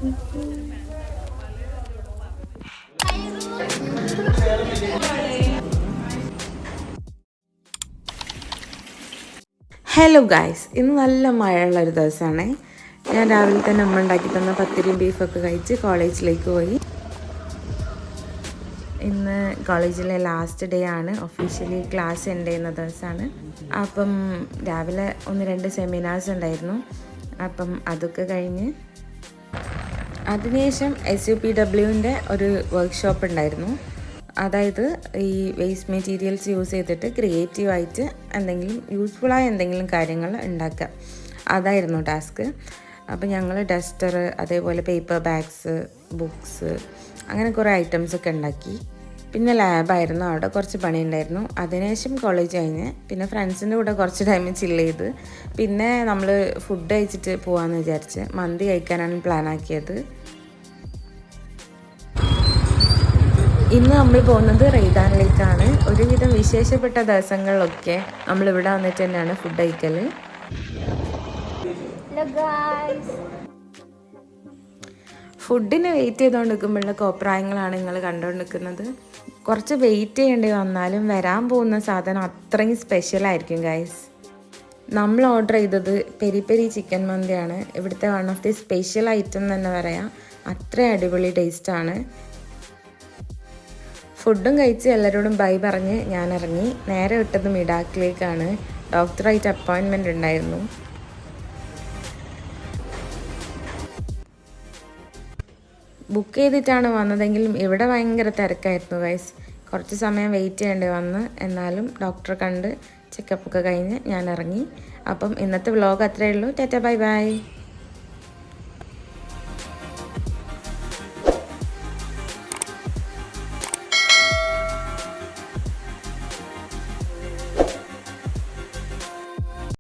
Hello guys, ഇന്ന് നല്ല മഴയുള്ളൊരു ദിവസമാണ്. ഞാൻ രാവിലെ തന്നെ അമ്മ ഉണ്ടാക്കി തന്ന പത്തിരിയും ബീഫൊക്കെ കഴിച്ച് കോളേജിലേക്ക് പോയി. ഇന്ന് കോളേജിലെ ലാസ്റ്റ് ഡേ ആണ്. ഒഫീഷ്യലി ക്ലാസ് എൻഡ് ചെയ്യുന്ന ദിവസമാണ്. അപ്പം രാവിലെ 1-2 സെമിനാർസ് ഉണ്ടായിരുന്നു. അപ്പം അതൊക്കെ കഴിഞ്ഞ് അതിനുശേഷം SUPWൻ്റെ ഒരു വർക്ക്ഷോപ്പ് ഉണ്ടായിരുന്നു. അതായത് ഈ വേസ്റ്റ് മെറ്റീരിയൽസ് യൂസ് ചെയ്തിട്ട് ക്രിയേറ്റീവായിട്ട് എന്തെങ്കിലും യൂസ്ഫുള്ളായ എന്തെങ്കിലും കാര്യങ്ങൾ ഉണ്ടാക്കുക, അതായിരുന്നു ടാസ്ക്. അപ്പോൾ ഞങ്ങൾ ഡസ്റ്റർ, അതേപോലെ പേപ്പർ ബാഗ്സ്, ബുക്സ്, അങ്ങനെ കുറേ ഐറ്റംസൊക്കെ ഉണ്ടാക്കി. പിന്നെ ലാബായിരുന്നു, അവിടെ കുറച്ച് പണിയുണ്ടായിരുന്നു. അതിനുശേഷം കോളേജ് കഴിഞ്ഞ് പിന്നെ ഫ്രണ്ട്സിൻ്റെ കൂടെ കുറച്ച് ടൈം ചില്ല് ചെയ്ത് പിന്നെ നമ്മൾ ഫുഡ് കഴിച്ചിട്ട് പോകാമെന്ന് വിചാരിച്ച് മന്തി കഴിക്കാനാണ് പ്ലാൻ ആക്കിയത്. ഇന്ന് നമ്മൾ പോകുന്നത് റെയ്താനിലേക്കാണ്. ഒരുവിധം വിശേഷപ്പെട്ട ദിവസങ്ങളിലൊക്കെ നമ്മളിവിടെ വന്നിട്ട് തന്നെയാണ് ഫുഡ് കഴിക്കൽ. ഫുഡിന് വെയിറ്റ് ചെയ്തുകൊണ്ടിരിക്കുമ്പോഴുള്ള കോപ്രായങ്ങളാണ് നിങ്ങൾ കണ്ടുകൊണ്ടിരിക്കുന്നത്. കുറച്ച് വെയിറ്റ് ചെയ്യേണ്ടി വന്നാലും വരാൻ പോകുന്ന സാധനം അത്രയും സ്പെഷ്യലായിരിക്കും ഗൈസ്. നമ്മൾ ഓർഡർ ചെയ്തത് പെരി പെരി ചിക്കൻ മന്തിയാണ്. ഇവിടുത്തെ one of the special item തന്നെ പറയാം. അത്ര അടിപൊളി ടേസ്റ്റാണ്. ഫുഡും കഴിച്ച് എല്ലാവരോടും ബൈ പറഞ്ഞ് ഞാൻ ഇറങ്ങി. നേരെ വിട്ടത് മിഡാക്കിലേക്കാണ്. ഡോക്ടറായിട്ട് അപ്പോയിൻമെൻ്റ് ഉണ്ടായിരുന്നു. ബുക്ക് ചെയ്തിട്ടാണ് വന്നതെങ്കിലും ഇവിടെ ഭയങ്കര തിരക്കായിരുന്നു ഗൈസ്. കുറച്ച് സമയം വെയിറ്റ് ചെയ്യേണ്ടി വന്ന്. എന്നാലും ഡോക്ടറെ കണ്ട് ചെക്കപ്പൊക്കെ കഴിഞ്ഞ് ഞാൻ ഇറങ്ങി. അപ്പം ഇന്നത്തെ വ്ലോഗ് അത്രയേ ഉള്ളൂ. Tata bye bye.